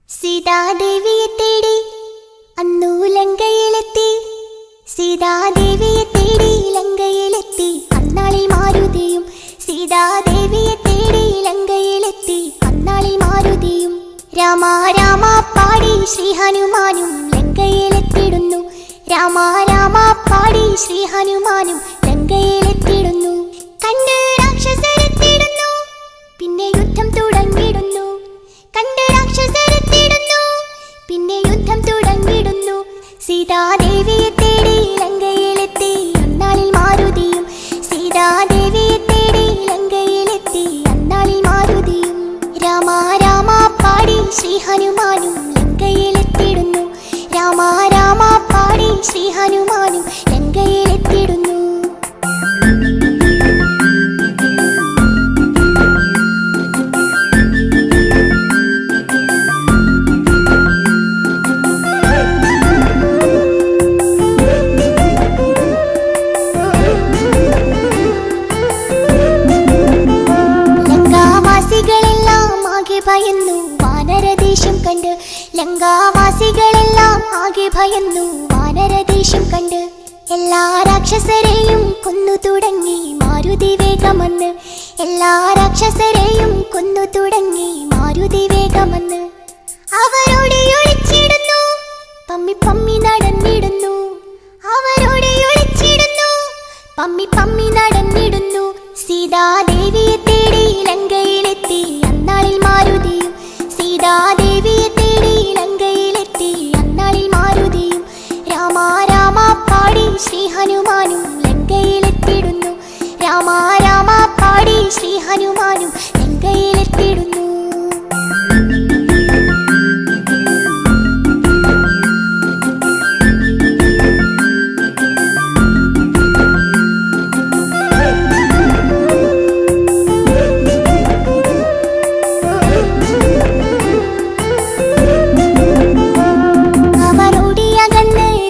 സീതാദേവിയെ തേടി അന്നു ലങ്കയിലെത്തി. സീതാദേവിയെ തേടി ലങ്കയിലെത്തി. അന്നാളിൽ മാരുതിയും സീതാദേവിയെ തേടി ലങ്കയിലെത്തി. അന്നാളിൽ മാരുതിയും രാമ രാമ പാടി ശ്രീ ഹനുമാനും ലങ്കയിലെത്തിടുന്നു. രാമ രാമ പാടി ശ്രീ ഹനുമാനും ലങ്കയിലെത്തിടുന്നു. കണ്ട് രാക്ഷസരെത്തിടുന്നു, പിന്നെ യുദ്ധം തുടങ്ങിടുന്നു. കണ്ട് രാക്ഷസരെത്തിടുന്നു, പിന്നെ യുദ്ധം തുടങ്ങിടുന്നു. സീതാദേവിയെ തേടി ലങ്കയിലെത്തി. അന്നാളിൽ മാരുതിയും സീതാദേവിയെ തേടി ലങ്കയിലെത്തി. അന്നാളിൽ മാരുതിയും രാമ രാമ പാടി ശ്രീ ഹനുമാനും ലങ്കയിലെത്തിടുന്നു. രാമ രാമ പാടി ശ്രീ ഹനുമാനും ലങ്കയിലെത്തിടുന്നു. ഭയന്നു വാനരദേശം കണ്ട്. ലങ്കാവാസികളെല്ലാം ആകെ ഭയന്നു വാനരദേശം കണ്ട്. എല്ലാ രാക്ഷസരെയും കൊന്നു തുടങ്ങി മാരുതി വേഗമെന്ന്. എല്ലാ രാക്ഷസരെയും കൊന്നു തുടങ്ങി മാരുതി വേഗമെന്ന്. അവരോട് ഒളിച്ചിടുന്നു, പമ്മി പമ്മി നടന്നിടുന്നു. അവരോട് ഒളിച്ചിടുന്നു, പമ്മി പമ്മി നടന്നിടുന്നു. സീതാദേവിയെ തേടി ലങ്കയിലെത്തി. അന്നാളിൽ മാരുതിയും സീതാദേവിയെ തേടി ലങ്കയിലെത്തി. അന്നാളിൽ മാരുതിയും രാമ രാമ പാടി ശ്രീ ഹനുമാനും ലങ്കയിലെത്തിടുന്നു. രാമ രാമ പാടി ശ്രീ ഹനുമാനും ലങ്കയിലെത്തിടുന്നു.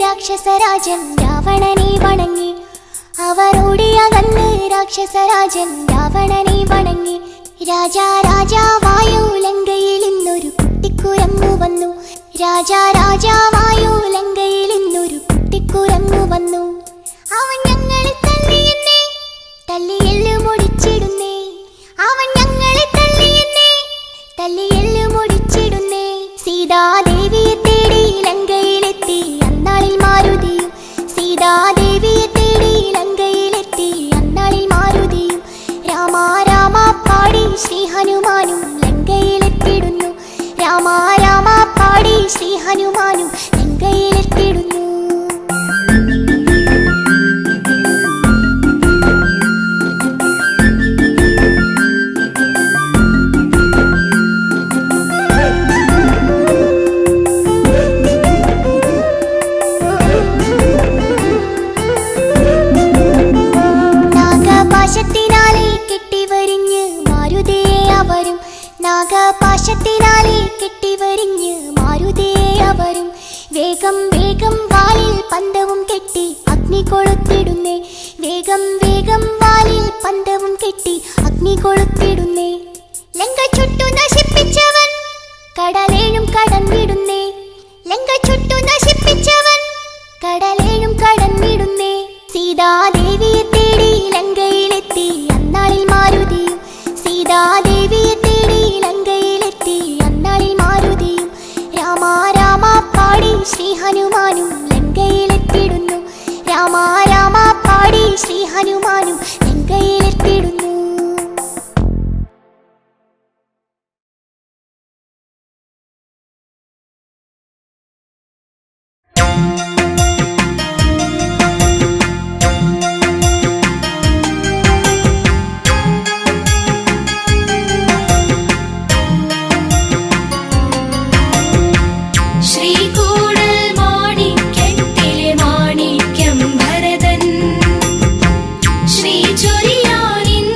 രാക്ഷസരാജൻ രാവണനെ വണങ്ങി. അവരോടിയകന്ന് രാക്ഷസരാജൻ രാവണനെ വണങ്ങി. രാജാ രാജാവായോ ലങ്കയിൽ ഇന്നൊരു കുട്ടിക്കുരങ്ങു വന്നു. രാജാ രാജാവായോ ലങ്കയിൽ ഇന്നൊരു കുട്ടിക്കുരങ്ങു വന്നു. അവൻ ഞങ്ങളെ തല്ലിയെന്നേ, തല്ലിയെല്ലു മുടിച്ചിടുന്നേ. അവൻ ഞങ്ങളെ തല്ലിയെന്നേ, തല്ലിയെല്ലു മുടിച്ചിടുന്നേ. സീതാദേവിയെ തേടി ലങ്കയിലെത്തി. അന്നാളിൽ മാരുതിയും സീതാദേവിയെ തേടി ലങ്കയിലെത്തി. അന്നാളിൽ മാരുതിയും രാമ രാമ പാടി ശ്രീ ഹനുമാനും ലങ്കയിലെത്തിടുന്നു. രാമ രാമ പാടി ശ്രീ ഹനുമാനും ലങ്കയിലെത്തിടുന്നു. നാഗപാശത്തിനാലെ കെട്ടിവരിഞ്ഞ് മാരുതിയെ അവരും. നാഗപാശത്തിനാലെ കെട്ടിവരിഞ്ഞ് മാരുതിയെ അവരും. വേഗം വേഗം വാലിൽ പന്തവും കെട്ടി അഗ്നി കൊളുത്തിടുന്നേ. വേഗം വേഗം വാലിൽ പന്തവും കെട്ടി അഗ്നി കൊളുത്തിടുന്നേ. ലങ്ക ചുട്ടു നശിപ്പിച്ചവൻ കടലേഴും കടന്നിടുന്നേ. ലങ്ക ചുട്ടു നശിപ്പിച്ചവൻ കടലേഴും കടന്നിടുന്നേ. സീതാദേവിയെ തേടി ലങ്കയിലെത്തി. അന്നാളിൽ മാരുതിയും സീതാദേവിയെ തേടി ലങ്കയിലെത്തി. അന്നാളിൽ മാരുതിയും രാമ രാമ പാടി ശ്രീ ഹനുമാനും ലങ്കയിലെത്തിടുന്നു. രാമ രാമ പാടി ശ്രീ ഹനുമാനും ലങ്കയിലെത്തിടുന്നു. ശ്രീ ചൊരിയാനിൻ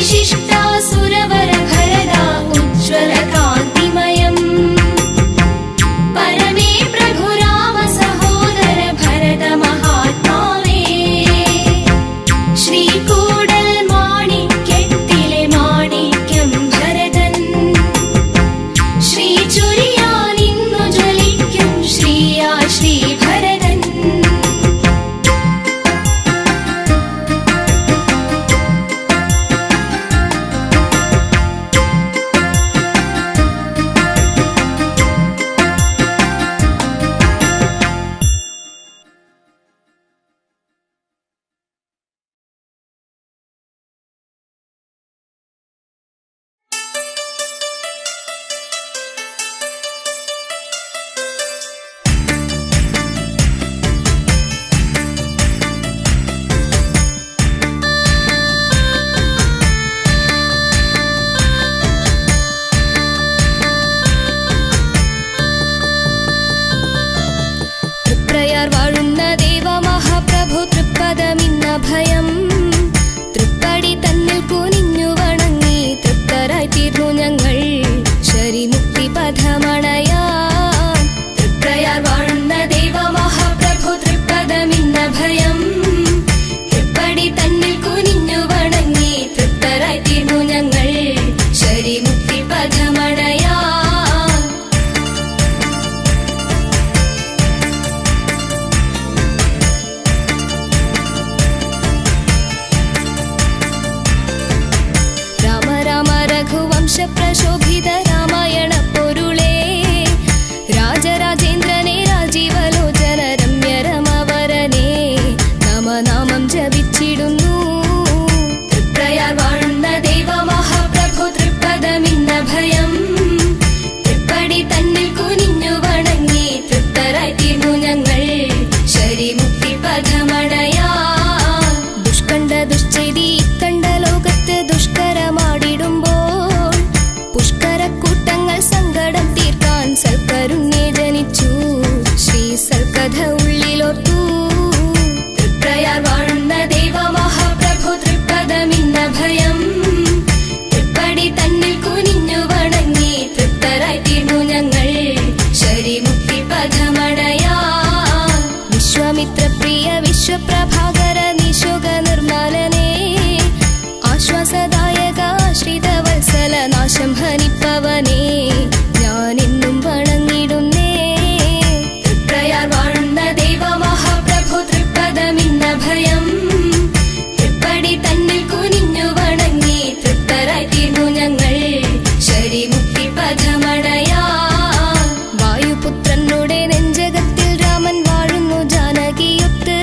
विशिष्टासुरवर भरदा उज्ज्वल कान्तिमयम् परमे प्रभु राम सहोदर भरत महात्मा मे श्रीकूडल माणिक्यत्तिले माणिक्यं भरतन श्रीचुरियानिन्नु ज्वलिक्कुं श्रीया श्रीभरतन ഭയം തൃപ്പടി തന്നിൽ കുനിഞ്ഞു വണങ്ങി തൃപ്തരായി തീർന്നു ഞങ്ങൾ ശരിമുക്തി പഥമണയാൻ തൃപ്രയാർ വാഴുന്ന ദേവമഹാപ്രഭു തൃപ്പദമിന്ന ഭയം തൃപ്പടി തന്നിൽ കുനിഞ്ഞു വണങ്ങി തൃപ്തരായി തീർന്നു ഞങ്ങൾ ശരിമുക്തി പഥമണയാൻ പ്രശോഭിത രാമായണ പൊരുളേ രാജരാജേന്ദ്രനെ രാജീവലോചന രമ്യരമവരനെ നാമനാമം ജപിച്ചിടുന്നു തൃപ്രയാർ വാഴുന്ന ദേവമഹാപ്രഭു തൃപ്പദമിന്ന ഭയം തൃപ്പടി തന്നിൽ കുനിഞ്ഞു വണങ്ങി തൃപ്തരായി തീർന്നു ഞങ്ങൾ ശരിമുക്തി പഥമണയാ ദുഷ്കണ്ഠ ദുശ്ചെയ്തി ഇക്കണ്ട ലോകത്ത് ദുഷ്കരമാടിടുമ്പോൾ പുഷ്കരക്കൂട്ടങ്ങൾ സങ്കടം തീർക്കാൻ സൽക്കരുണ്യെ ജനിച്ചു ശ്രീ സൽക്കഥ ഉള്ളിലോർത്തു തൃപ്രയാർ വാഴുന്ന ദേവമഹാപ്രഭു തൃപ്പദമിന്ന ഭയം തൃപ്പടി തന്നിൽ കുനിഞ്ഞു വണങ്ങി തൃപ്തരായി തീർന്നു ഞങ്ങൾ ശരിമുക്തി പഥമണയാ വിശ്വാമിത്രപ്രിയ വിശ്വപ്രഭാകര നിശോക നിർമ്മാലനേ ആശ്വാസദായക ആശ്രിതവത്സല നാശം ഹനിപ്പവനേ ഞാനെന്നും വണങ്ങിടുന്നേ തൃപ്രയാർ വാഴുന്ന ദേവമഹാപ്രഭു തൃപ്പദമിന്ന ഭയം തൃപ്പടി തന്നിൽ കുനിഞ്ഞു വണങ്ങി തൃപ്തരായി തീർന്നു ഞങ്ങൾ ശരിമുക്തി പഥമണയാ വായുപുത്രനുടെ നെഞ്ചകത്തിൽ രാമൻ വാഴുന്നു ജാനകിയൊത്ത്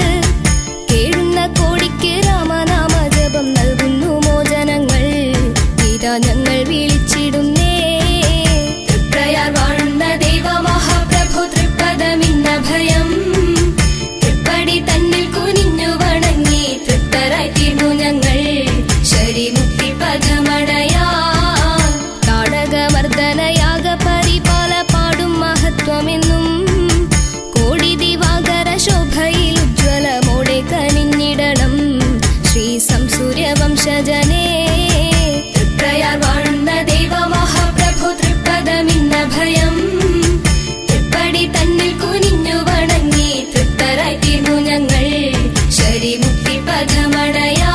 കേഴുന്ന കോടിക്ക് രാമനാമ ജപം നൽകുന്നു മോചനങ്ങൾ ഇതാ ഞങ്ങൾ വിളിച്ചിടുന്നേ തൃപ്രയാർ വാഴുന്ന ദേവമഹാപ്രഭു തൃപ്പദമിന്ന ഭയം തൃപ്പടി തന്നിൽ കുനിഞ്ഞു വണങ്ങി തൃപ്തരായി തീർന്നു ഞങ്ങൾ ശരിമുക്തി പഥമണയാ താടകമർദ്ദനയാഗ പരിപാല പാടും മഹത്വമെന്നും കോടി ദിവാകര ശോഭയിൽ ഉജ്ജ്വലമോടെ കനിഞ്ഞിടണം ശ്രീ സംസൂര്യവംശജനേ തൃപ്രയാർ വാഴുന്ന ദേവമഹാപ്രഭു തൃപ്പദമിന്ന ഭയം തൃപ്പടി തന്നിൽ കുനിഞ്ഞു വണങ്ങി തൃപ്തരായി തീർന്നു ഞങ്ങൾ ശരിമുക്തി പഥമണയാ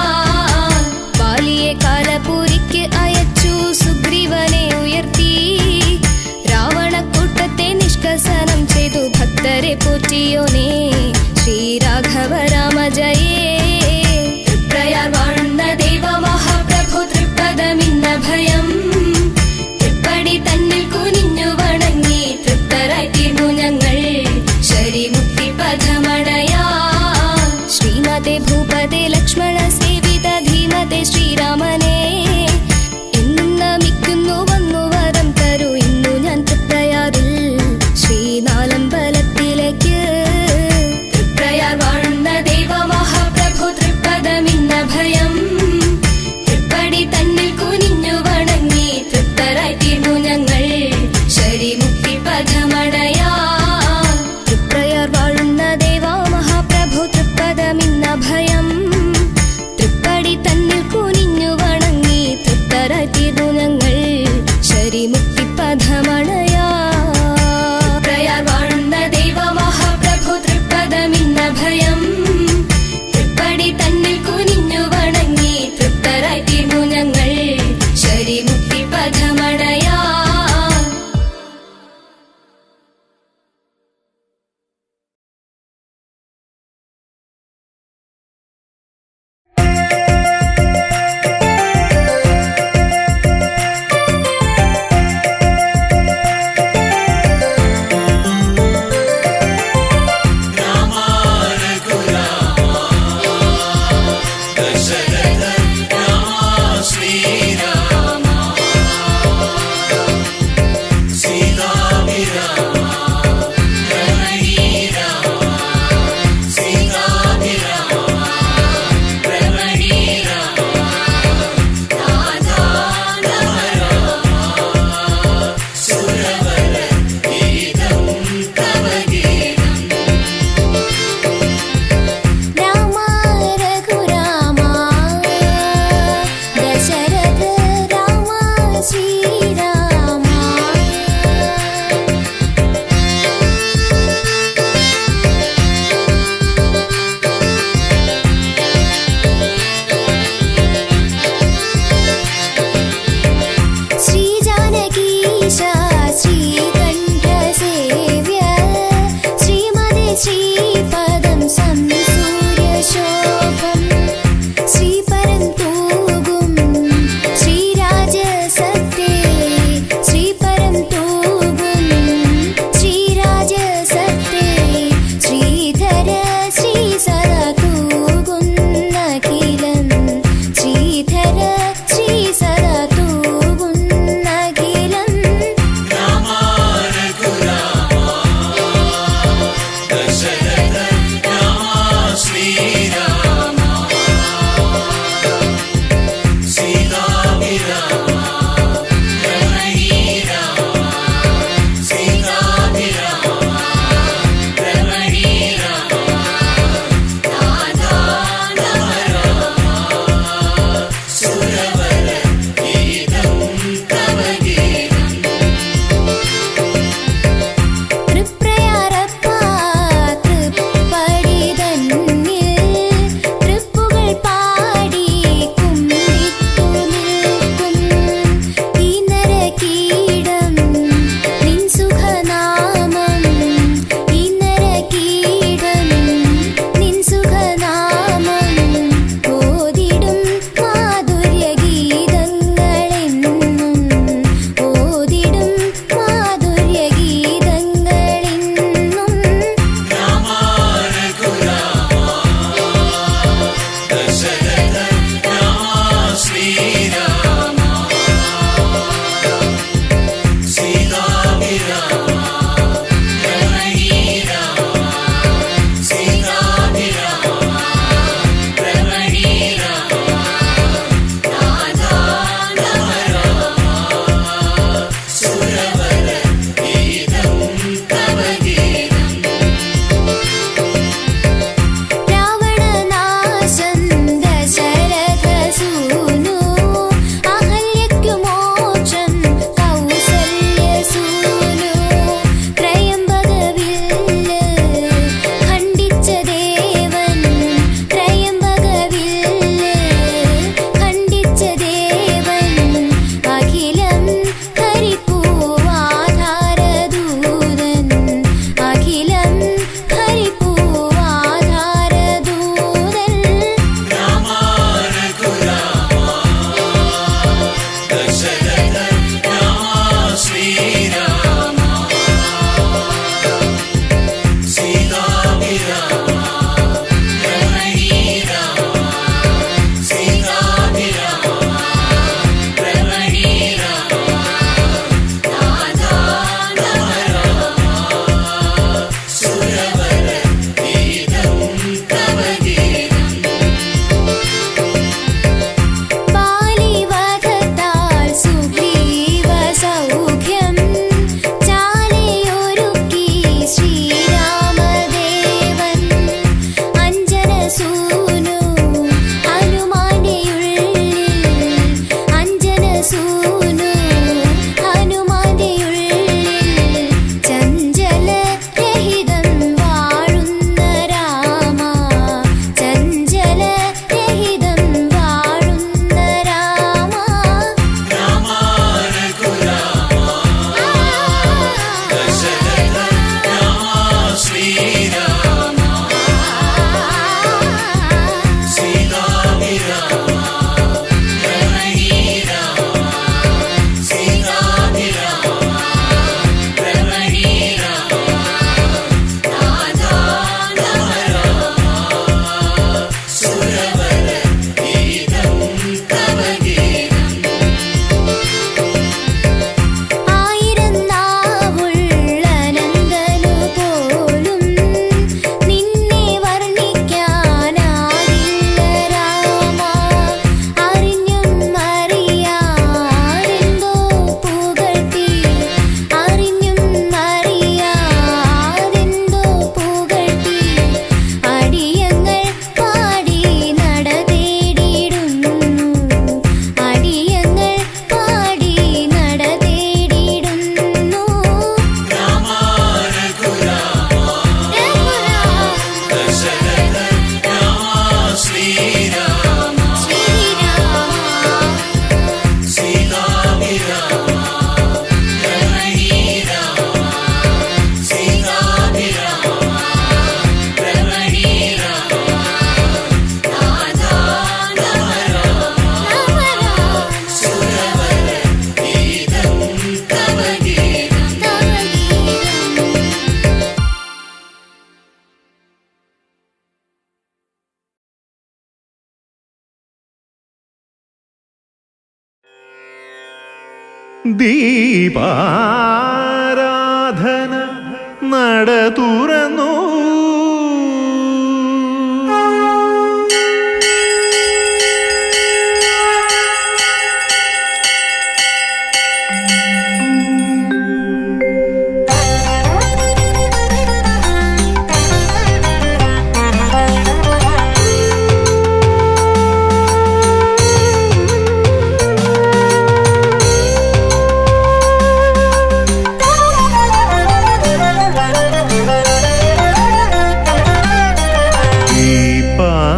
ബാലിയെ കാലപൂരിക്ക് അയച്ചു സുഗ്രീവനെ ഉയർത്തി രാവണക്കൂട്ടത്തെ നിഷ്കസനം ചെയ്തു ഭക്തരെ പോറ്റിയോനേ ശ്രീരാഘവ രാമ ജയേ തൃപ്രയാർ വാഴുന്ന ദേവമഹാപ്രഭു തൃപ്പദമിന്ന ഭയം തൃപ്പടി തന്നിൽ കുനിഞ്ഞു വണങ്ങി തൃപ്തരായി തീർന്നു ഞങ്ങൾ ശരിമുക്തി പഥമണയാ ശ്രീമതേ ഭൂപതേ ലക്ഷ്മണ സേവിത ധീമതേ ശ്രീരാമനെ എന്നും നമിക്കുന്നു വന്നു വരം തരൂ ഇന്നു ഞാൻ തൃപ്രയാറിൽ ശ്രീനാലമ്പലത്തിലേക്ക് തൃപ്രയാർ വാഴുന്ന ദീപാരാധന നട തുറന്നു.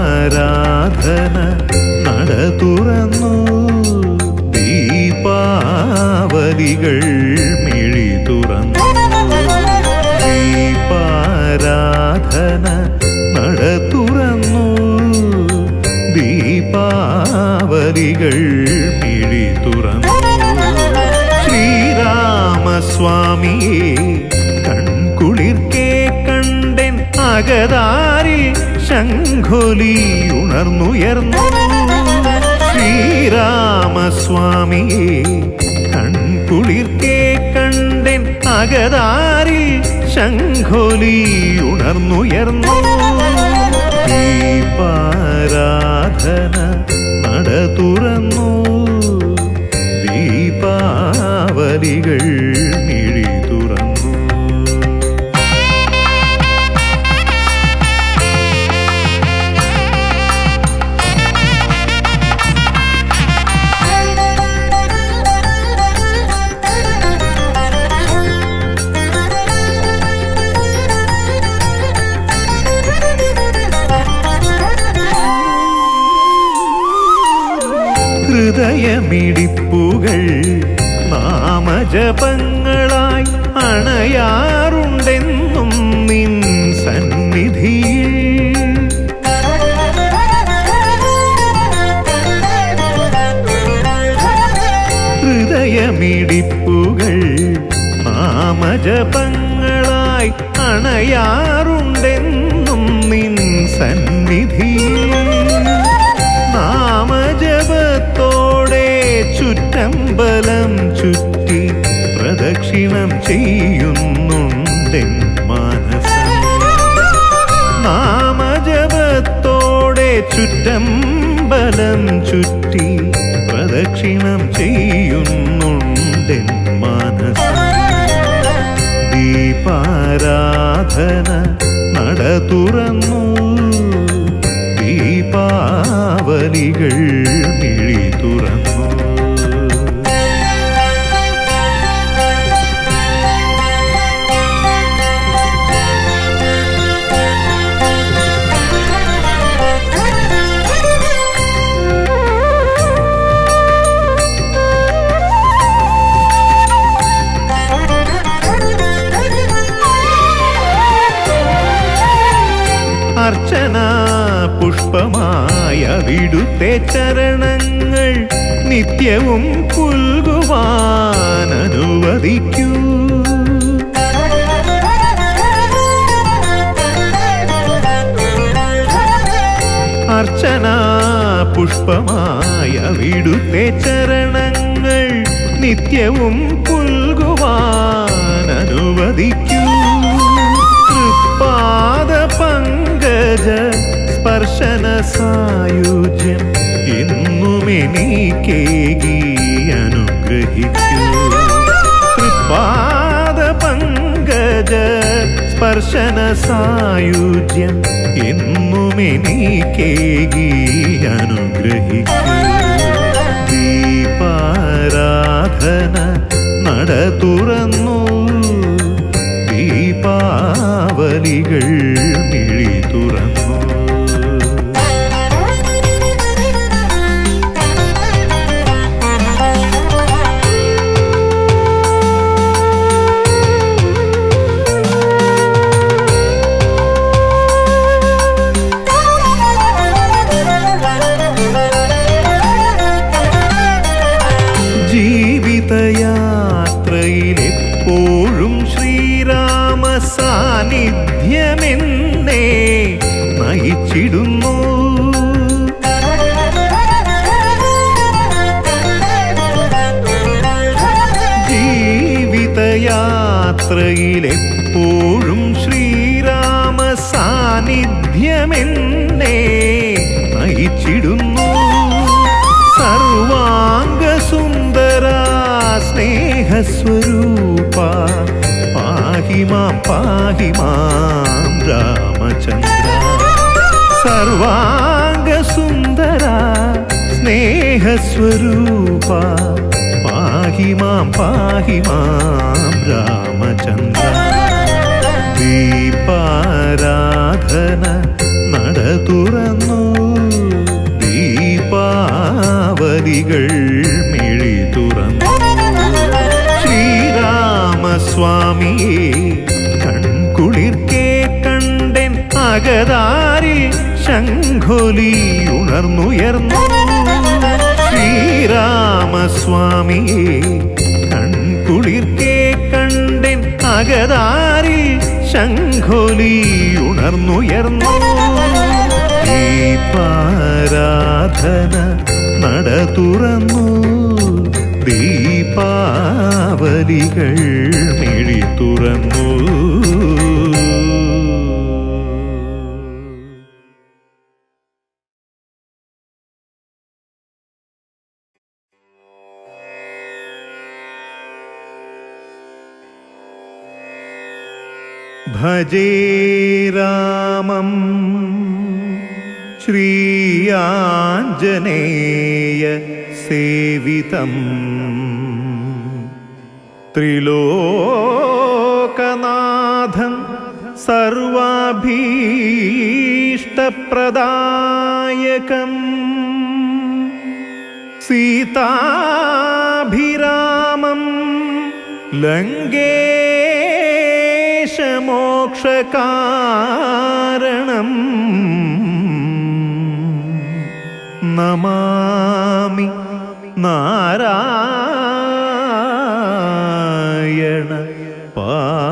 ദീപാരാധന നട തുറന്നു. ദീപാവലികൾ മിഴി തുറന്നു. ദീപാരാധന നട തുറന്നു. ദീപാവലികൾ മിഴി തുറന്നു. ശ്രീരാമസ്വാമിയെ കൺകുളിർക്കേ കണ്ടെൻ അകതാരിൽ ശംഖൊലി ഉണർന്നുയർന്നു. ശ്രീരാമസ്വാമിയെ കൺകുളിർക്കേ കണ്ടെൻ അകതാരിൽ ശംഖൊലി ഉണർന്നുയർന്നു. ദീപാരാധന നട തുറന്നു. ദീപാവലികൾ മിഴി തുറന്നു. ഹൃദയമിടിപ്പുകൾ നാമജപങ്ങളായി അണയാറുണ്ടെന്നും നിൻ സന്നിധിയിൽ. ഹൃദയമിടിപ്പുകൾ നാമജപങ്ങളായി അണയാറുണ്ടെന്നും നിൻ സന്നിധിയിൽ. നാമജപത്തോടെ ചുറ്റമ്പലം ചുറ്റി പ്രദക്ഷിണം ചെയ്യുന്നുണ്ടെൻ മാനസം. നാമജപത്തോടെ ചുറ്റമ്പലം ചുറ്റി പ്രദക്ഷിണം ചെയ്യുന്നുണ്ടെൻ മാനസം. ദീപാരാധന നട തുറന്നു. ദീപാവലികൾ മിഴി തുറന്നു. അർച്ചന പുഷ്പമായ അവിടുത്തെ ചരണങ്ങൾ നിത്യവും പുൽകുവാൻ അനുവദിക്കൂ. അർച്ചന പുഷ്പമായ അവിടുത്തെ ചരണങ്ങൾ നിത്യവും പുൽകുവാൻ അനുവദിക്കൂ. തൃപ്പാദ പങ്കജ സ്പർശന സായുജ്യം എന്നുമെനിക്കേകി അനുഗ്രഹിക്കൂ. തൃപ്പാദ പങ്കജ സ്പർശന സായുജ്യം എന്നുമെനിക്കേകി അനുഗ്രഹിക്കൂ. ദീപാരാധന നട തുറന്നു. ദീപാവലികൾ മിഴി തുറന്നു. ജീവിതയാത്രയിലെപ്പോഴും യാത്രയിലെപ്പോഴും ശ്രീരാമ സാന്നിധ്യമെന്നെ നയിച്ചിടുന്നു. സർവാംഗസുന്ദര സ്നേഹസ്വരൂപ പാഹി മാം രാമചന്ദ്ര. സർവാംഗസുന്ദര സ്നേഹസ്വരൂപ പാഹി മാം രാമചന്ദ്ര. ദീപാരാധന നട തുറന്നു, ദീപാവലികൾ മിഴി തുറന്നു. ശ്രീരാമസ്വാമിയെ കൺകുളിർക്കേ കണ്ടെൻ അകതാരിൽ ശംഖൊലി ഉണർന്നുയർന്നു. ശ്രീരാമസ്വാമിയെ കൺകുളിർക്കേ കണ്ടെൻ അകതാരിൽ ശംഖൊലി ഉണർന്നുയർന്നു. ദീപാരാധന നട തുറന്നു, ദീപാവലികൾ മിഴി തുറന്നു. ഭജേ രാമം ശ്രീയാഞ്ജനേയ സേവിതം. ത്രിലോകനാഥം സർവാഭീഷ്ടപ്രദായകം. സീതാഭിരാമം ലങ്കേശമോക്ഷകാരണം. നമാമി നാരായണ പാദപങ്കജം.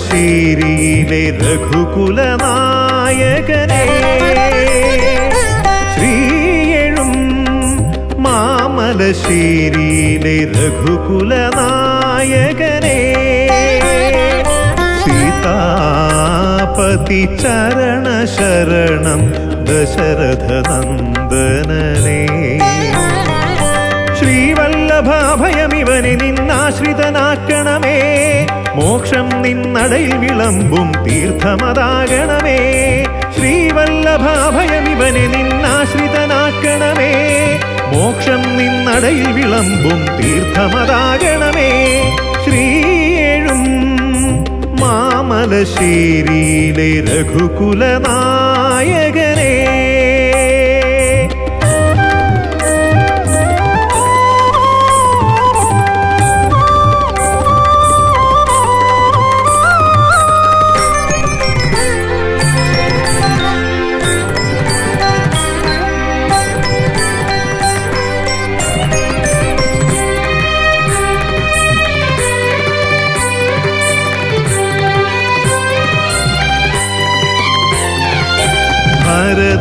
ശ്രീയിലെ രഘുകുലനായകനേ, ശ്രീയെഴും മാമലശ്ശേരിയിലെ രഘുകുലനായകനേ, സീതാപതി ചരണ ശരണം ദശരഥനന്ദനനേ. ശ്രീവല്ലഭാഭയമിവനെ നിന്നാശ്രിതനാക്കണമേ, മോക്ഷം നിന്നടയിൽ വിളമ്പും തീർത്ഥമതാകണമേ. ശ്രീവല്ലഭാഭയമിവനെ നിന്നാശ്രിതനാക്കണമേ, മോക്ഷം നിന്നടയിൽ വിളമ്പും തീർത്ഥമതാകണമേ. ശ്രീയെഴും മാമലശ്ശേരിയിലെ രഘുകുലനായകനേ.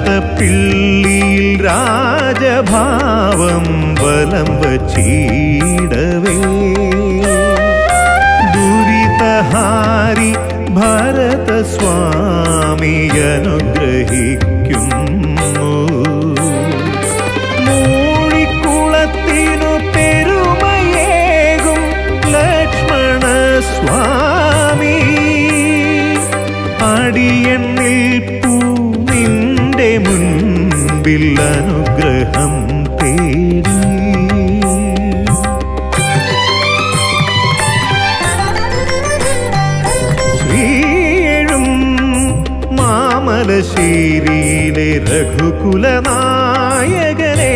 ഭരതപ്പിള്ളിയിൽ രാജഭാവം വലം വച്ചിടവേ, ദുരിതഹാരി ഭരതസ്വാമി അനുഗ്രഹിക്കുന്നു. മൂഴിക്കുളത്തിനു പെരുമയേകും ലക്ഷ്മണസ്വാമി, അടിയന്നിൽ നിന്റെ മുൻപിൽ അനുഗ്രഹം തേടി. രഘുകുലനായകനേ.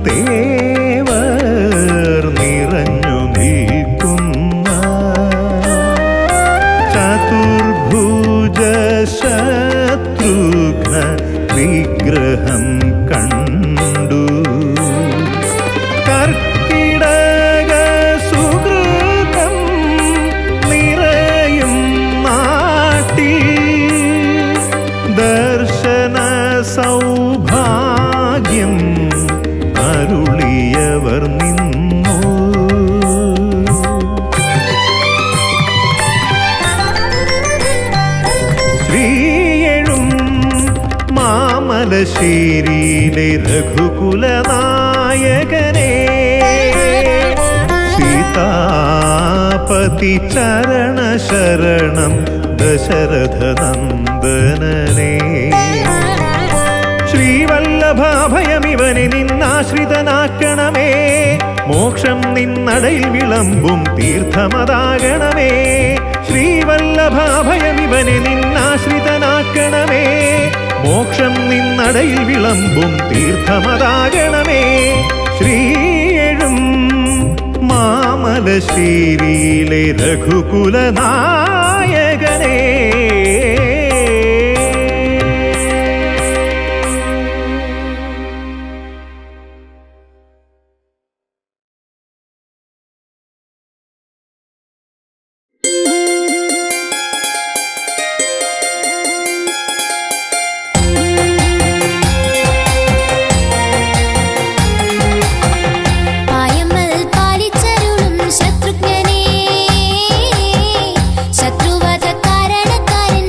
നെടുങ്ങാട്ടുതേവർ നിറഞ്ഞു നിൽക്കുന്ന ചതുർഭുജ ശത്രുഘ്ന വിഗ്രഹം കണ്ടു. കർക്കിടക സുകൃതം നിറയും നാട്ടിൽ ദർശന സൗഭാഗ്യം അരുളിയവർ നിന്നു. ശ്രീയെഴും മാമലശ്ശേരിയിലെ രഘുകുലനായകനേ, സീതാപതി ചരണ ശരണം ദശരഥ നന്ദനനേ. ശ്രീവല്ലഭാഭയമിവനെ നിന്നാശ്രിതനാക്കണമേ, മോക്ഷം നിന്നടയിൽ വിളമ്പും തീർത്ഥമതാകണമേ. ശ്രീവല്ലഭാഭയമിവനെ നിന്നാശ്രിതനാക്കണമേ, മോക്ഷം നിന്നടയിൽ വിളമ്പും തീർത്ഥമതാകണമേ. ശ്രീയെഴും മാമലശ്ശേരിയിലെ രഘുകുലനായകനേ. പായമ്മൽ പാലിച്ചരുളും ശത്രുഘ്നനേ, ശത്രുവധ കാരണക്കാരൻ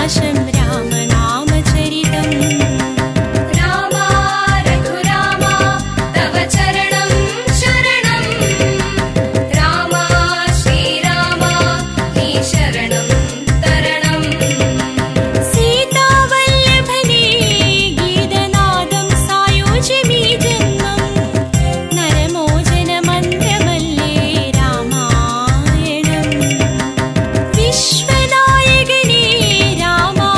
प्रकाशं रामनामचरितम् रामा रघुरामा तव चरणं शरणं रामा श्रीरामा नी शरणं तरणम् सीतावल्लभने गीतनादं सायोज्यमी जन्मं नरमोचनमन्त्रमल्ले रामायणम् विश्वनायकने रामायणं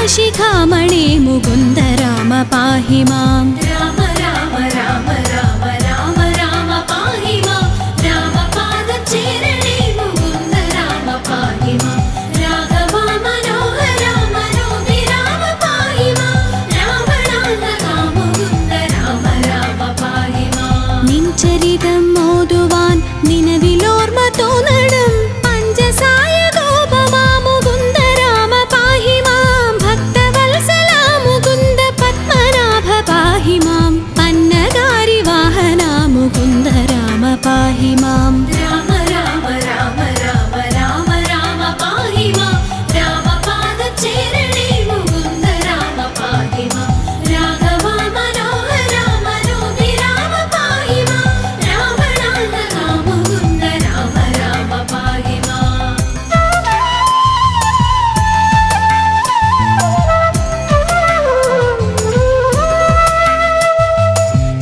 शिखामणे मुकुन्द राम पाहि माम् राम राम राम राम राम राम पाहि माम् रामपादचेरणे मुकुन्द राम पाहि माम् राघव मनोहर मनोभिराम पाहि माम् रावणान्तका मुकुन्द राम राम पाहि माम् निञ्चरितं मोदुवान् निनविलोर्म तोनडं पञ्चसाय गोपमा मुकुन्द राम पाहि माम् भक्तवत्सला मुकुन्द पद्मनाभ पाहि माम् पन्नगारि वाहना मुकुन्द राम पाहि माम् राम राम राम राम राम राम पाहि माम् रामपादचेरणे मुकुन्द राम पाहि माम् राघव मनोहर मनोभिराम पाहि माम् रावणान्तका मुकुन्द राम राम पाहि माम्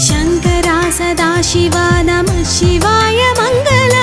शङ्करा सदाशिवा नमः शिवाय मङ्गल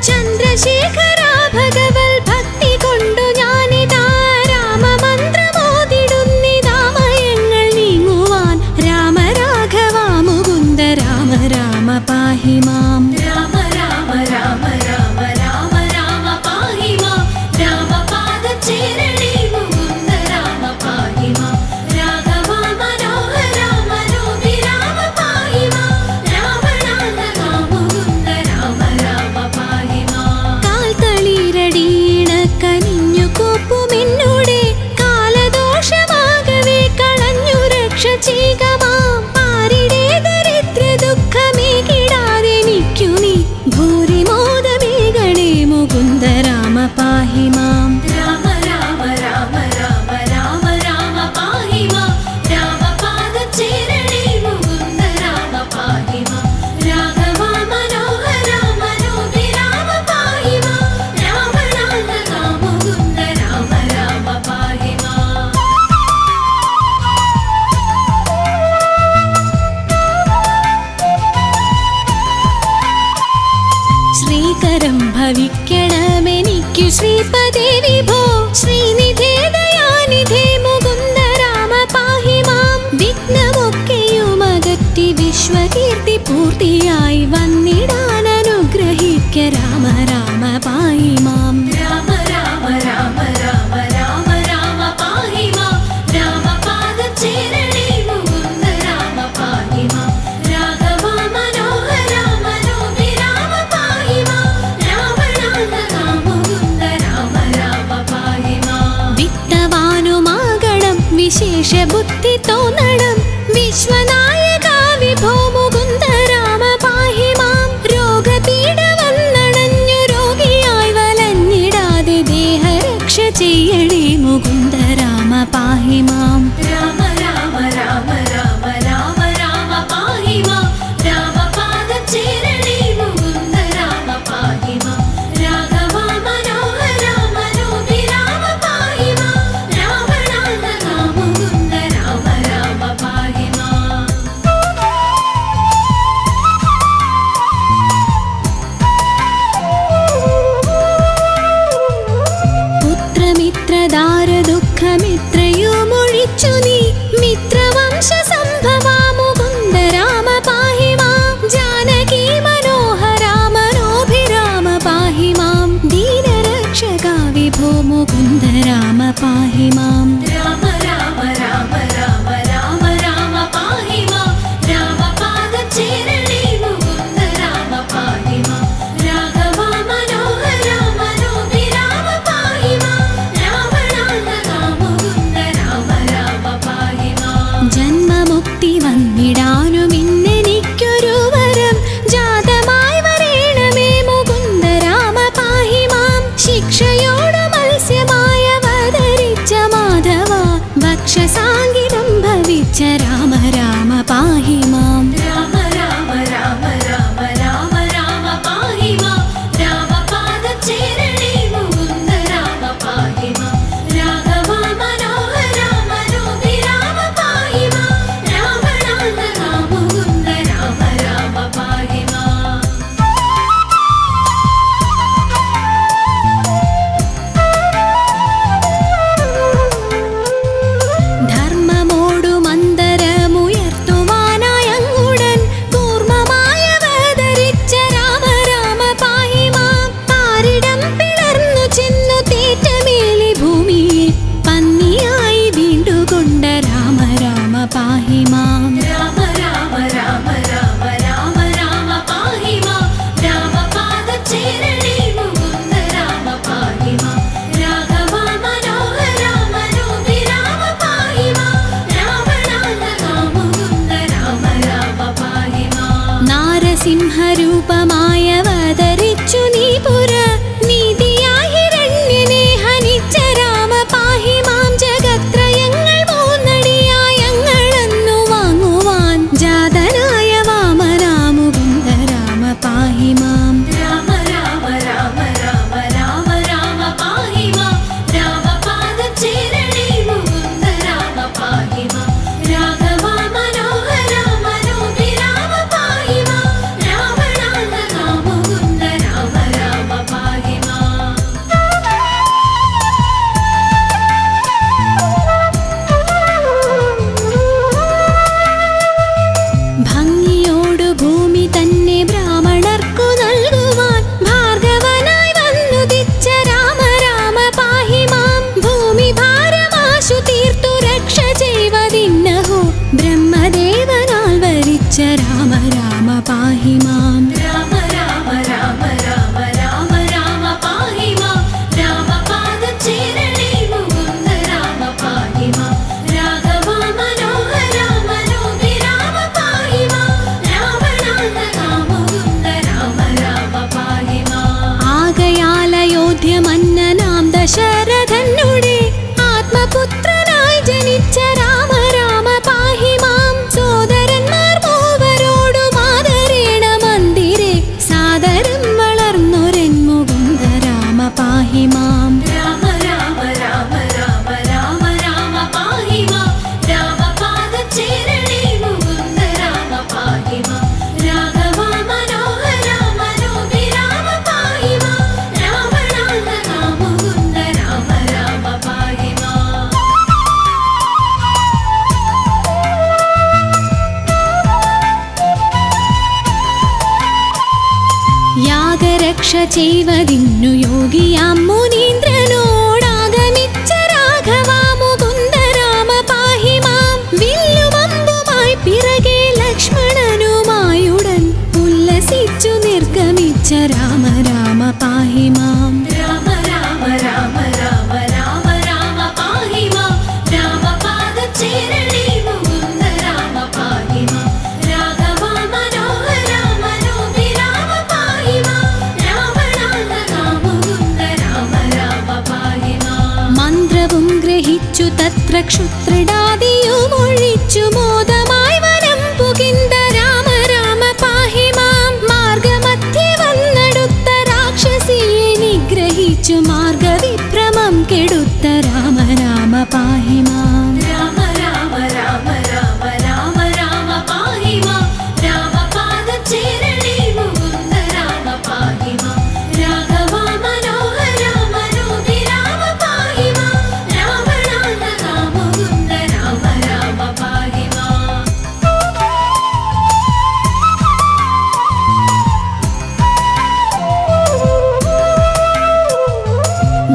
चन्द्रशेखरा भगवल् भक्ति കൊണ്ടു ഞാനിതാ രാമമന്ത്രമോതിടുന്നിതാമയങ്ങൾ നീങ്ങുവാൻ രാമ രാഘവ മുകുന്ദ രാമ രാമ പാഹി മാം രാമ രാമ രാമ രാമ രാമ രാമ പാഹി മാം രാമപാദചേരണേ മുകുന്ദ രാമ പാഹി മാം രാഘവ മനോഹര മനോഭിരാമ പാഹി മാം രാവണാന്തകാ മുകുന്ദ രാമ രാമ പാഹി മാം കാൽത്തളിരടീണ കനിഞ്ഞു കോപ്പുമെന്നോടെ കാലദോഷമാകവേ കളഞ്ഞു രക്ഷ ചെയ്യുക മാം ആരുടെ ദരിദ്ര ദുഃഖമേകിടാതെനിക്കു നീ ഭൂരിമോദമേകണേ മുകുന്ദ രാമ പാഹി മാം രാമ രാമ രാമ രാമ രാമ രാമ പാഹി മാം രാമപാദചേരണേ മുകുന്ദ രാമ പാഹി മാം രാഘവ മനോഹര മനോഭിരാമ പാഹി മാം രാവണാന്തകാ മുകുന്ദ രാമ രാമ പാഹി മാം ശ്രീകരം ഭവിക്കണമെനിക്കു ശ്രീപദേ വിഭോ ശ്രീനിധേ ദയാനിധേ മുകുന്ദ രാമ പാഹി മാം വിഘ്നമൊക്കെയും അകറ്റി വിശ്വകീർത്തി പൂർത്തിയായി വന്നിടാൻ അനുഗ്രഹിക്ക രാമ രാമ പാഹി മാം രാമ രാമ രാമ രാമ രാമ രാമ പാഹി മാം രാമപാദചേരണേ മുകുന്ദ രാമ പാഹി മാം രാഘവ മനോഹര മനോഭിരാമ പാഹി മാം രാവണാന്തകാ മുകുന്ദ രാമ രാമ പാഹി മാം വിത്തവാനുമാകണം വിശേഷ ബുദ്ധി തോന്നണം വിശ്വനായക വിഭോ മുകുന്ദ രാമ പാഹി മാം രോഗപീഡ വന്നണഞ്ഞു രോഗിയായി വലഞ്ഞിടാതെ ദേഹരക്ഷ ചെയ്യണേ മുകുന്ദ രാമ പാഹി മാം രാമ രാമ രാമ രാമ രാമ രാമ പാഹി മാം രാമപാദചേരണേ മുകുന്ദ രാമ പാഹി മാം രാഘവ മനോഹര മനോഭിരാമ പാഹി മാം രാവണാന്തകാ മുകുന്ദ രാമ രാമ പാഹി മാം പുത്രമിത്രദാര ദുഃഖമിത്രയുമൊഴിച്ചു നീ മിത്രവംശ സംഭവാ മുകുന്ദ രാമ പാഹി മാം ജാനകി മനോഹര മനോഭിരാമ പാഹി മാം ദീനരക്ഷക വിഭോ മുകുന്ദ രാമ പാഹി മാം രാമ രാമ രാമ രാമ രാമ രാമ പാഹി മാം രാമപാദചേരണേ മുകുന്ദ രാമ പാഹി മാം രാഘവ മനോഹര മനോഭിരാമ പാഹി മാം രാവണാന്തകാ മുകുന്ദ രാമ രാമ പാഹി മാം ജന്മമുക്തി വന്നിടാനും ഇന്നെനിക്കൊരു വരം ജാതമായി വരേണമേ മുകുന്ദ രാമ പാഹി മാം ശിക്ഷയോട് മത്സ്യമായ അവതരിച്ച മാധവ വക്ഷസാങ്കിതം ഭവിച്ച രാമ രാമ പാഹി മാം രാമ രാമ രാമ രാമ രാമ രാമ പാഹി മാം രാമപാദചേരണേ മുകുന്ദ രാമ പാഹി മാം രാഘവ മനോഹര മനോഭിരാമ പാഹി മാം രാവണാന്തകാ മുകുന്ദ രാമ രാമ പാഹി മാം രക്ഷ ചെയ്വതിന്നു യോഗിയാം മുനീന്ദ്രനോടാഗമിച്ച രാഘവാ മുകുന്ദ രാമ പാഹി മാം. വില്ലുമമ്പുമായി പിറകെ ലക്ഷ്മണനുമായുടൻ ഉല്ലസിച്ചു നിർഗമിച്ച രാമ രാമ പാഹി മാം. രാമ രാമ രാമ രാമ രാമ രാമ പാഹി മാം. രാമപാദചേരണേ മുകുന്ദ രാമ പാഹി മാം. രാഘവാ മനോഹരാ മനോഭിരാമ പാഹി മാം. രാവണാന്തകാ മുകുന്ദ രാമ രാമ പാഹി മാം. മന്ത്രവും ഗ്രഹിച്ചു തത്ര ക്ഷുത്രിടാദിയുമൊഴിച്ചു മോദമായി വനം പുകിന്ദ രാമ രാമ പാഹി മാം. മാർഗമധ്യേ വന്നടുത്ത രാക്ഷസിയെ നിഗ്രഹിച്ചു മാർഗവിഭ്രമം കെടുത്ത രാമ രാമ പാഹി മാം. രാമ രാമ രാമ രാമ രാമ രാമ പാഹി മാം. രാമപാദചേരണേ മുകുന്ദ രാമ പാഹി മാം. രാഘവാ മനോഹരാ മനോഭിരാമ പാഹി മാം. രാവണാന്തകാ മുകുന്ദ രാമ രാമ പാഹി മാം.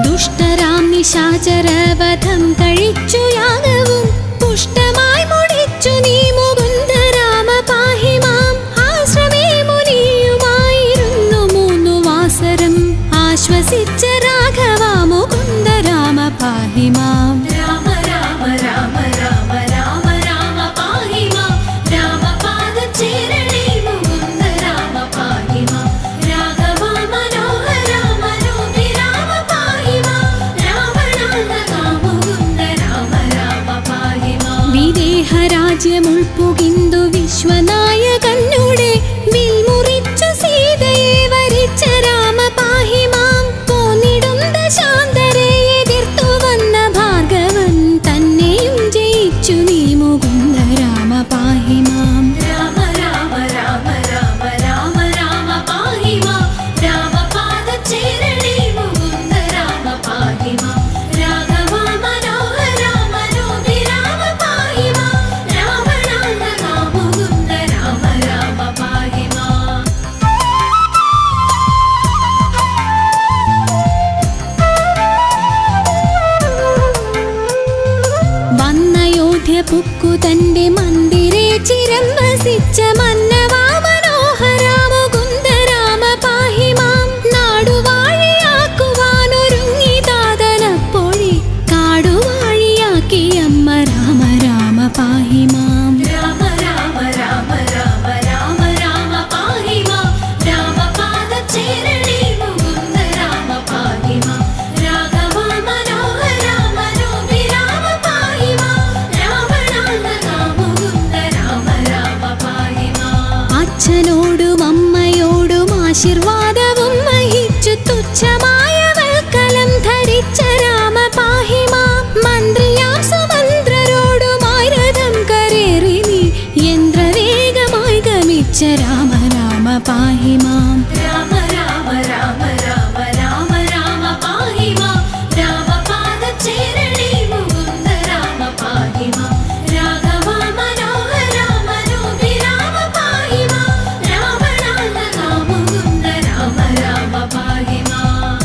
ദുഷ്ടരാം നിശാചരവധം കഴിച്ചു യാഗവും പുഷ്ടമായി മുടിച്ചു നീ മുകുന്ദ രാമ പാഹി മാം. ആശ്രമേ മുനിയുമായിരുന്നു 3 വാസരം ആശ്വസിച്ച രാഘവാ മുകുന്ദ രാമ പാഹി മാം. രാമ രാമ രാമ രാമ രാമ രാമ പാഹി മാം. രാമപാദചേരണേ മുകുന്ദ രാമ പാഹി മാം. രാഘവാ മനോഹരാ മനോഭിരാമ പാഹി മാം. രാവണാന്തകാ മുകുന്ദ രാമ രാമ പാഹി മാം. വിദേഹരാജ്യമുൾപ്പുകിന്തു വിശ്വനായകനുടെ വിൽമുറിച്ചു സീതയെ വരിച്ച രാമ പാഹി മാം. പോന്നിടും ദശാന്തരെ എതിർത്തു വന്ന ഭാർഗവൻ തന്നെയും ജയിച്ചു നീ മുകുന്ദ രാമ പാഹി മാം. രാമ രാമ രാമ രാമ രാമ രാമ പാഹി മാം. രാമപാദചേരണേ മുകുന്ദ രാമ പാഹി മാം. രാഘവാ മനോഹരാ മനോഭിരാമ പാഹി മാം. രാവണാന്തകാ മുകുന്ദ രാമ രാമ പാഹി മാം. വന്നയോധ്യ പുക്കു തന്റെ മന്ദിരേ ചിരം വസിച്ച മന്നവാ മനോഹരാ മുകുന്ദ രാമ പാഹി മാം. നാടുവാഴിയാക്കുവാനൊരുങ്ങി താതനപ്പോഴേ കാടുവാഴിയാക്കി അമ്മ രാമ രാമ പാഹി മാം. രാമ രാമ രാമ രാമ രാമ രാമ പാഹി മാം. രാമപാദചേരണേ മുകുന്ദ രാമ പാഹി മാം. രാഘവാ മനോഹരാ മനോഭിരാമ പാഹി മാം. രാവണാന്തകാ മുകുന്ദ രാമ രാമ പാഹി മാം. അച്ഛനോടും അമ്മയോടും ആശീർവാദവും വഹിച്ചു തുച്ഛമായ വൽക്കലം ധരിച്ച രാമ പാഹി മാം. മന്ത്രിയാം സുമന്ത്രരോടുമായി രഥം കരേറി നീ യന്ത്രവേഗമായി ഗമിച്ച രാമ രാമ പാഹി മാം. രാമ രാമ രാമ രാമ രാമ രാമ പാഹി മാം. രാമപാദചേരണേ മുകുന്ദ രാമ പാഹി മാം. രാഘവാ മനോഹരാ മനോഭിരാമ പാഹി മാം. രാവണാന്തകാ മുകുന്ദ രാമ രാമ പാഹി മാം.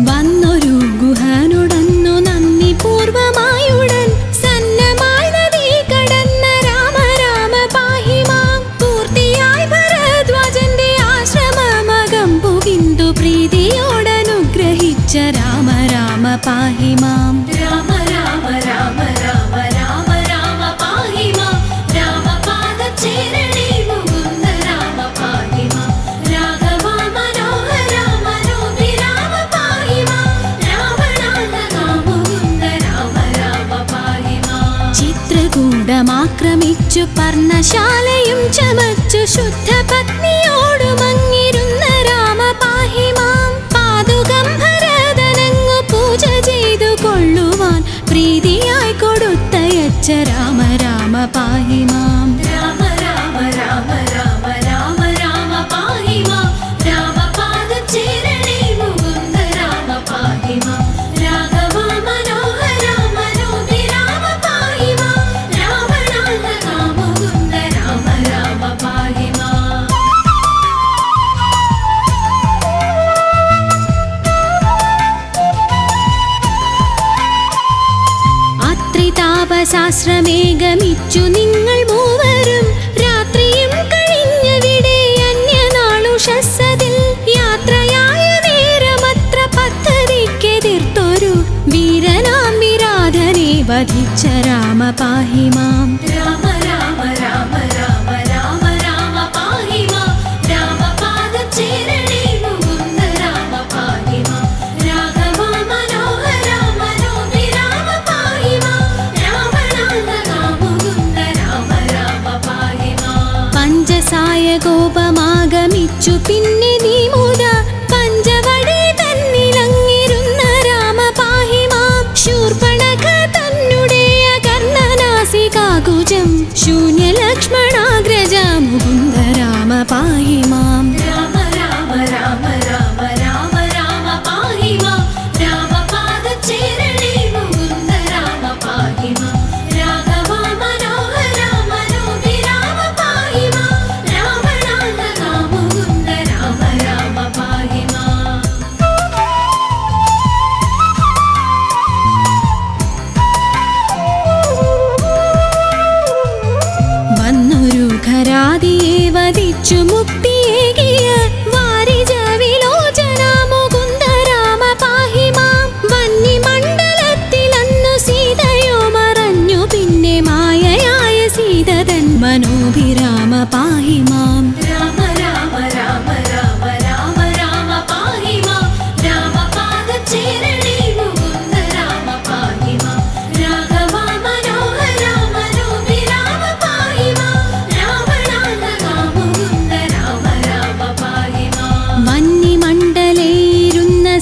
വന്നൊരു ഗുഹനുടന്നു നന്ദി പൂർവമായുടൻ സന്നമായി നദി കടന്ന രാമ രാമ പാഹി മാം. പൂർത്തിയായി ഭരദ്വാജന്റെ ആശ്രമമകം പുകിന്തു പ്രീതിയോടനുഗ്രഹിച്ച രാമ രാമ പാഹി മാം. രാമ രാമ രാമ രാമ രാമ രാമ പാഹി മാം. രാമപാദചേരണേ മുകുന്ദ രാമ പാഹി മാം. രാഘവാ മനോഹരാ മനോഭിരാമ പാഹി മാം. രാവണാന്തകാ മുകുന്ദ രാമ രാമ പാഹി മാം. ചിത്രകൂടമാക്രമിച്ചു പർണശാലയും ചമച്ചു ശുദ്ധ പത്നിയോടുമങ്ങിരുന്ന രാമ പാഹി മാം. പാതുകം ഭരതനങ്ങു പൂജ ചെയ്തു കൊള്ളുവാൻ പ്രീതിയായി കൊടുത്തയച്ച രാമ രാമ പാഹി മാം. രാമ രാമ രാമ രാമ രാമ രാമ പാഹി മാം. രാമപാദചേരണേ മുകുന്ദ രാമ പാഹി മാം. രാഘവാ മനോഹരാ മനോഭിരാമ പാഹി മാം. കാലശാസ്ത്രമേകമിച്ചു നിങ്ങൾ മൂവരും രാത്രിയും കഴിഞ്ഞവിടെ അന്യനാളുഷസ്സതിൽ യാത്രയായ നേരമത്ര പദ്ധതിക്കെതിർത്തൊരു വീരനാം വിരാധനെ വധിച്ച രാമ പാഹി മാം. രാമ രാമ രാമ രാമ രാമ രാമ പാഹി മാം. രാമപാദചേരണേ മുകുന്ദ രാമ പാഹി മാം. രാഘവ മനോഹര മനോഭിരാമ പാഹി മാം. രാവണാന്തക മുകുന്ദ രാമ രാമ പാഹി മാം. പഞ്ചസായ കോപമാഗമിച്ചു പിന്നെ നീ മുത പഞ്ചവടി തന്നിലങ്ങിരുന്ന രാമ പാഹി മാം. ശൂർപ്പണഖ തന്നുടേയ കർണനാസികാകുജം ശൂന്യലക്ഷ്മണാഗ്രജ മുകുന്ദ രാമ പാഹി മാം. രാമ രാമ രാമ രാമ രാമ രാമ പാഹി മാം. രാമപാദചേരണേ മുകുന്ദ രാമ പാഹി മാം. രാഘവ മനോഹര മനോഭിരാമ പാഹി മാം. രാവണാന്തക മുകുന്ദ രാമ രാമ പാഹി മാം. വന്നൊരു ഖരാദിയെ വധിച്ചു മുക്തിയേകിയ വാരിജ വിലോചന മുകുന്ദ രാമ പാഹി മാം. വന്യമണ്ഡലത്തിലന്നു സീതയോ മറഞ്ഞു പിന്നെ മായയായ സീതതൻ മനോഭിരാമ പാഹി മാം. രാമ രാമ രാമ രാമ രാമ രാമ പാഹി മാം. രാമപാദചേരണേ മുകുന്ദ രാമ പാഹി മാം. രാഘവ മനോഹര മനോഭിരാമ പാഹി മാം. രാവണാന്തക മുകുന്ദ രാമ രാമ പാഹി മാം. വന്യമണ്ഡലയിലിരുന്ന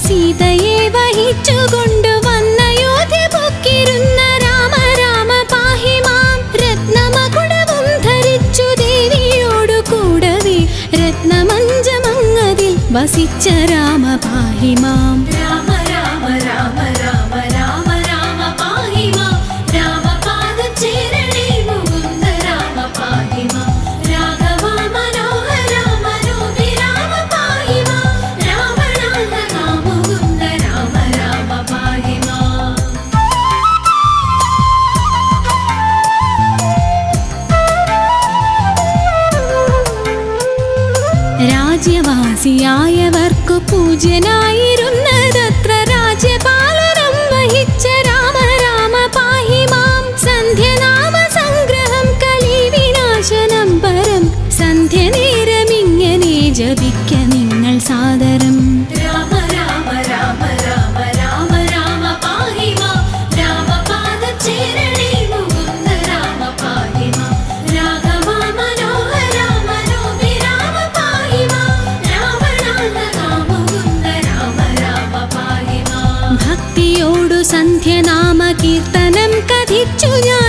സീതയെ വഹിച്ചുകൊണ്ടുവന്ന യോധ്യ പൊക്കിരുന്ന രാമ രാമ പാഹി മാം. രത്നമകുടവും ധരിച്ചു ദേവിയോടു കൂടവേ രത്നമഞ്ചമങ്ങതിൽ വസിച്ച രാമ പാഹി മാം. രാമ രാമ രാമ രാമ രാമ രാമ പാഹി മാം. രാമപാദചേരണേ മുകുന്ദ രാമ പാഹി മാം. രാഘവ മനോഹര മനോഭിരാമ പാഹി മാം. രാവണാന്തക മുകുന്ദ രാമ രാമ പാഹി മാം. രാജ്യവാസിയായവർക്കു പൂജ്യനായിരുന്നതത്ര രാജ്യപാലനം വഹിച്ച രാമ രാമ പാഹി മാം. സന്ധ്യനാമ സംഗ്രഹം കലിവിനാശനം പരം സന്ധ്യനേരമിങ്ങനെ ജപിക്ക നിങ്ങൾ സാദരം. രാമ രാമ രാമ രാമ രാമ രാമ പാഹി മാം. രാമപാദചേരണേ മുകുന്ദ രാമ പാഹി മാം. രാഘവ മനോഹര മനോഭിരാമ പാഹി മാം. രാവണാന്തക മുകുന്ദ രാമ രാമ പാഹി മാം. ഭക്തിയോടു സന്ധ്യനാമ കീർത്തനം കഥിച്ചു ഞാൻ